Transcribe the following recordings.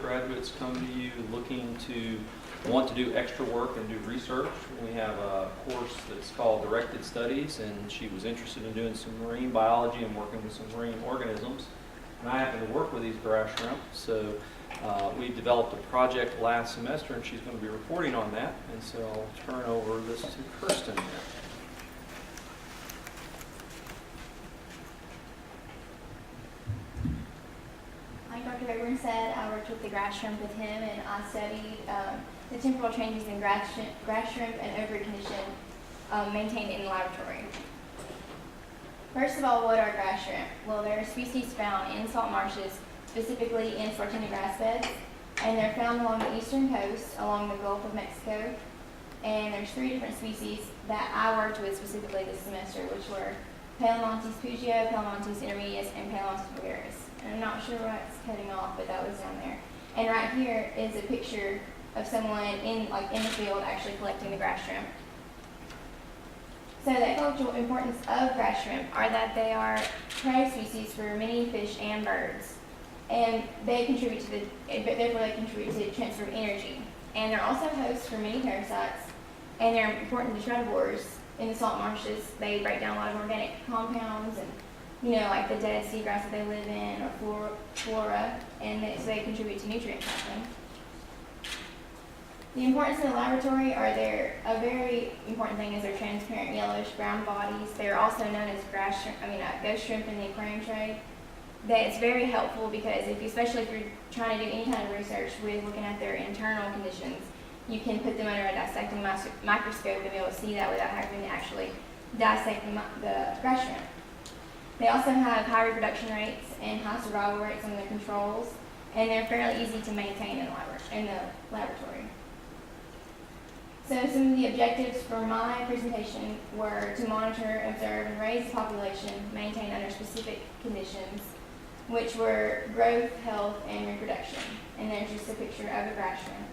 graduates come to you looking to want to do extra work and do research. We have a course that's called Directed Studies, and she was interested in doing some marine biology and working with some marine organisms. And I happen to work with these grass shrimp, so we developed a project last semester, and she's going to be reporting on that. And so I'll turn over this to Kirsten now. Like Dr. Rayburn said, I worked with the grass shrimp with him, and I studied the temporal changes in grass shrimp and ovary condition maintained in the laboratory. First of all, what are grass shrimp? Well, they're a species found in salt marshes, specifically in Swartina grass beds, and they're found along the eastern coast, along the Gulf of Mexico. And there's 3 different species that I worked with specifically this semester, which were Palamontes pugio, Palamontes intermedius, and Palamontes vulgaris. And I'm not sure why it's cutting off, but that was down there. And right here is a picture of someone in the field actually collecting the grass shrimp. So the ecological importance of grass shrimp are that they are prey species for many fish and birds, and they contribute to the transfer of energy. And they're also hosts for many parasites, and they're important detritivores in the salt marshes. They break down a lot of organic compounds, and like the dead seagrass that they live in, or flora, and so they contribute to nutrient cycling. The importance in the laboratory are a very important thing is their transparent yellowish brown bodies. They're also known as ghost shrimp in the aquarium trade. It's very helpful because especially if you're trying to do any kind of research with looking at their internal conditions, you can put them under a dissecting microscope and be able to see that without having to actually dissect the grass shrimp. They also have high reproduction rates and high survival rates on their controls, and they're fairly easy to maintain in the laboratory. So some of the objectives for my presentation were to monitor, observe, and raise the population maintained under specific conditions, which were growth, health, and reproduction. And there's just a picture of a grass shrimp.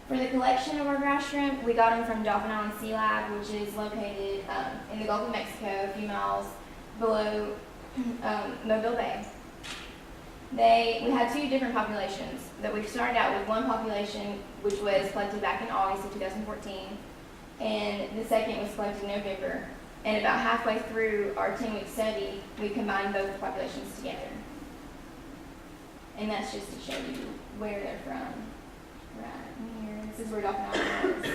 For the collection of our grass shrimp, we got them from Dolphin Island Sea Lab, which is located in the Gulf of Mexico, a few miles below Mobile Bay. We had 2 different populations. That we started out with one population, which was collected back in August of 2014, and the second was collected in November. And about halfway through our 10-week study, we combined both populations together. And that's just to show you where they're from. Right here, this is where Dolphin Island is.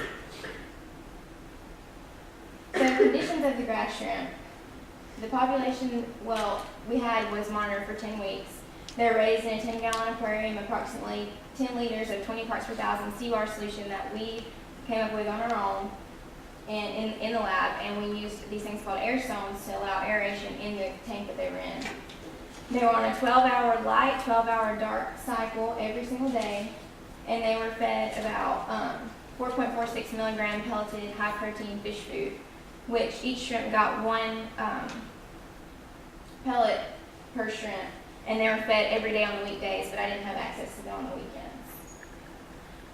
So conditions of the grass shrimp. The population, we had was monitored for 10 weeks. They're raised in a 10-gallon aquarium, approximately 10 liters of 20 parts per thousand seawater solution that we came up with on our own and in the lab, and we used these things called air stones to allow aeration in the tank that they were in. They were on a 12-hour light, 12-hour dark cycle every single day, and they were fed about 4.46 milligram pelleted high-protein fish food, which each shrimp got 1 pellet per shrimp. And they were fed every day on the weekdays, but I didn't have access to them on the weekends.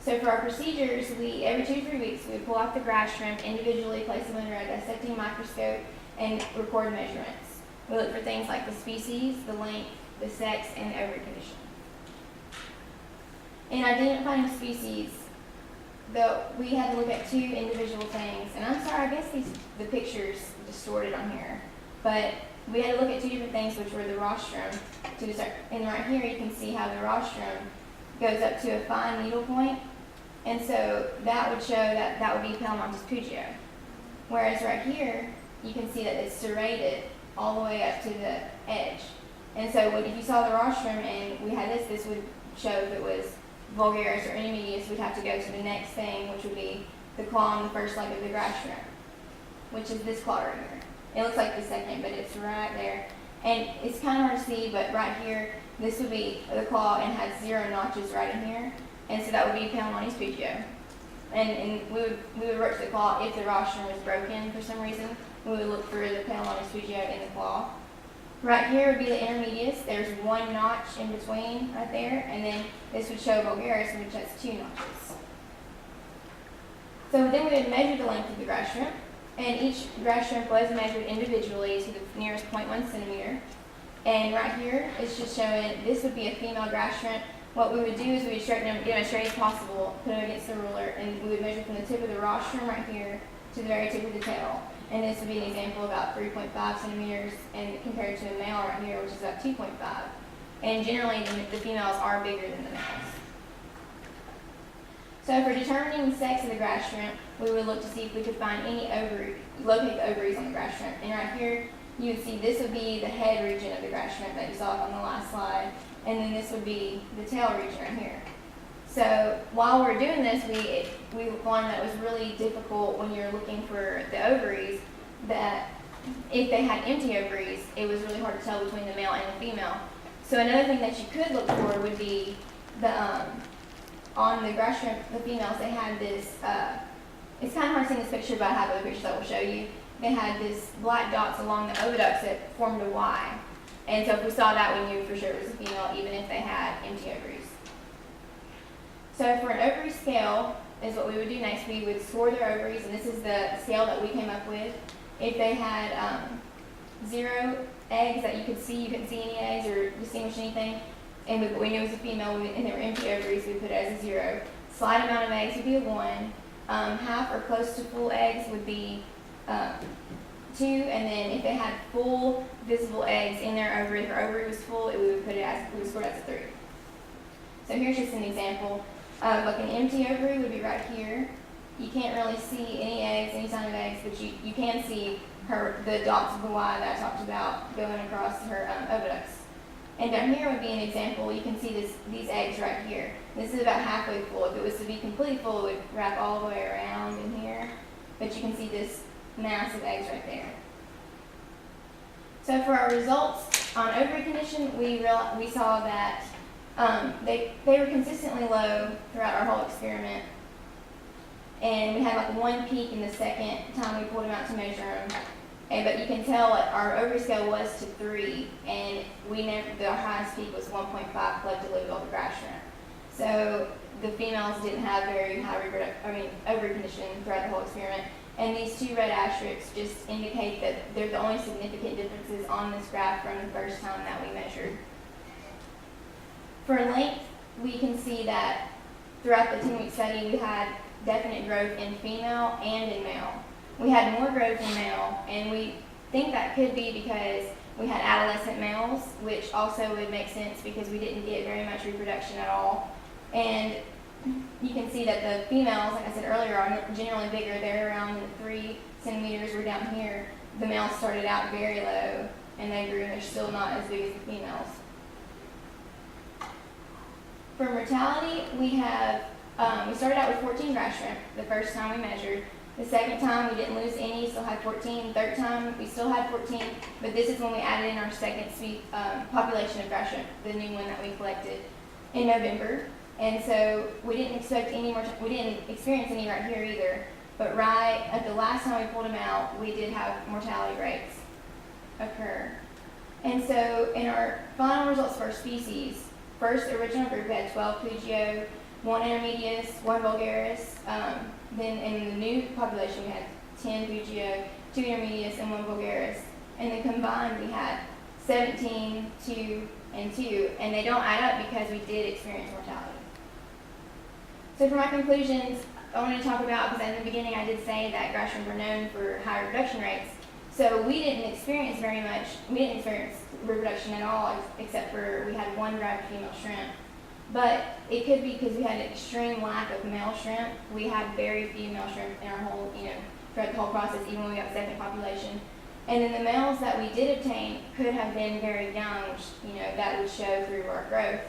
So for our procedures, every 2 to 3 weeks, we would pull out the grass shrimp, individually place them under a dissecting microscope, and record measurements. We look for things like the species, the length, the sex, and the ovary condition. In identifying the species, we had to look at 2 individual things. And I'm sorry, I guess the picture's distorted on here, but we had to look at 2 different things, which were the rostrum. And right here you can see how the rostrum goes up to a fine needle point. And so that would show that would be Palamontes pugio. Whereas right here, you can see that it's serrated all the way up to the edge. And so if you saw the rostrum and we had this would show if it was vulgaris or intermedius. We'd have to go to the next thing, which would be the claw on the first leg of the grass shrimp, which is this claw right here. It looks like the second, but it's right there. And it's kind of hard to see, but right here, this would be the claw and has 0 notches right in here. And so that would be Palamontes pugio. And we would work the claw if the rostrum was broken for some reason. We would look for the Palamontes pugio in the claw. Right here would be the intermedius. There's 1 notch in between right there. And then this would show vulgaris, which has 2 notches. So then we would measure the length of the grass shrimp. And each grass shrimp was measured individually to the nearest 0.1 centimeter. And right here, it's just showing, this would be a female grass shrimp. What we would do is we would straighten them, get them as straight as possible, put them against the ruler, and we would measure from the tip of the rostrum right here to the very tip of the tail. And this would be an example about 3.5 centimeters, and compared to a male right here, which is about 2.5. And generally, the females are bigger than the males. So for determining the sex of the grass shrimp, we would look to see if we could find any locate the ovaries on the grass shrimp. And right here, you would see this would be the head region of the grass shrimp that you saw on the last slide, and then this would be the tail region right here. So while we're doing this, we found that it was really difficult when you're looking for the ovaries, that if they had empty ovaries, it was really hard to tell between the male and the female. So another thing that you could look for would be on the grass shrimp, the females, they had this, it's kind of hard to see in this picture, but I have other pictures that will show you. They had this black dots along the oviducts that formed a Y. And so if we saw that, we knew for sure it was a female, even if they had empty ovaries. So for an ovary scale is what we would do next. We would score their ovaries, and this is the scale that we came up with. If they had 0 eggs that you couldn't see any eggs or distinguish anything, and we knew it was a female, and there were empty ovaries, we put it as a 0. Slight amount of eggs would be a 1. Half or close to full eggs would be 2, and then if they had full visible eggs in their ovary, if their ovary was full, we would score it as a 3. So here's just an example. Like an empty ovary would be right here. You can't really see any eggs, any sign of eggs, but you can see the dots of the Y that I talked about going across her oviducts. And down here would be an example. You can see these eggs right here. This is about halfway full. If it was to be completely full, it would wrap all the way around in here. But you can see this mass of eggs right there. So for our results on ovary condition, we saw that they were consistently low throughout our whole experiment. And we had like 1 peak in the second time we pulled them out to measure them. But you can tell our ovary scale was to 3, and our highest peak was 1.5 collectively with all the grass shrimp. So the females didn't have very high ovary condition throughout the whole experiment. And these 2 red asterisks just indicate that they're the only significant differences on this graph from the first time that we measured. For length, we can see that throughout the 10-week study, we had definite growth in female and in male. We had more growth in male, and we think that could be because we had adolescent males, which also would make sense because we didn't get very much reproduction at all. And you can see that the females, like I said earlier, are generally bigger. They're around 3 centimeters. We're down here. The males started out very low, and they grew, and they're still not as big as the females. For mortality, we started out with 14 grass shrimp the first time we measured. The second time, we didn't lose any, still had 14. Third time, we still had 14, but this is when we added in our second population of grass shrimp, the new one that we collected in November. And so we didn't expect we didn't experience any right here either. But right at the last time we pulled them out, we did have mortality rates occur. And so in our final results for our species, first original group, we had 12 Pugio, 1 intermedius, 1 vulgaris. Then in the new population, we had 10 Pugio, 2 intermedius, and 1 vulgaris. And then combined, we had 17, 2, and 2. And they don't add up because we did experience mortality. So for my conclusions, I wanted to talk about, because in the beginning I did say that grass shrimp are known for high reproduction rates. So we didn't experience reproduction at all, except for we had 1 gravid female shrimp. But it could be because we had an extreme lack of male shrimp. We had very few male shrimp in our whole, throughout the whole process, even when we got second population. And then the males that we did obtain could have been very young, which, that would show through our growth.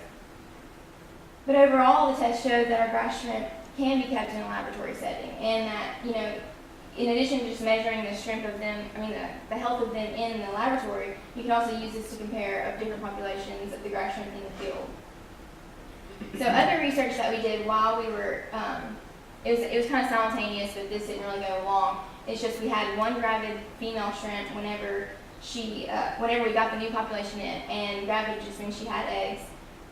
But overall, the test showed that our grass shrimp can be kept in a laboratory setting, and that, in addition to just measuring the shrimp of them, the health of them in the laboratory, you can also use this to compare of different populations of the grass shrimp in the field. So other research that we did while we were, it was kind of simultaneous, but this didn't really go along. It's just we had 1 gravid female shrimp whenever we got the new population in, and gravid just means she had eggs.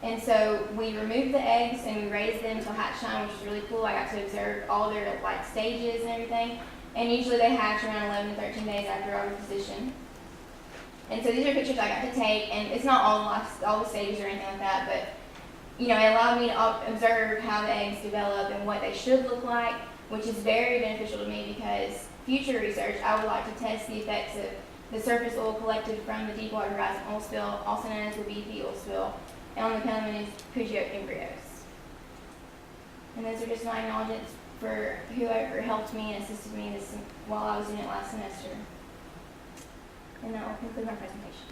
And so we removed the eggs and we raised them until hatch time, which was really cool. I got to observe all their stages and everything. And usually they hatch around 11 to 13 days after oviposition. And so these are pictures I got to take, and it's not all the stages or anything like that, but you know, it allowed me to observe how the eggs develop and what they should look like, which is very beneficial to me because future research, I would like to test the effects of the surface oil collected from the Deepwater Horizon oil spill, also known as the BP oil spill, on the Peliman's Peugeot embryos. And those are just my acknowledgements for whoever helped me and assisted me this while I was in it last semester. And that will conclude my presentation.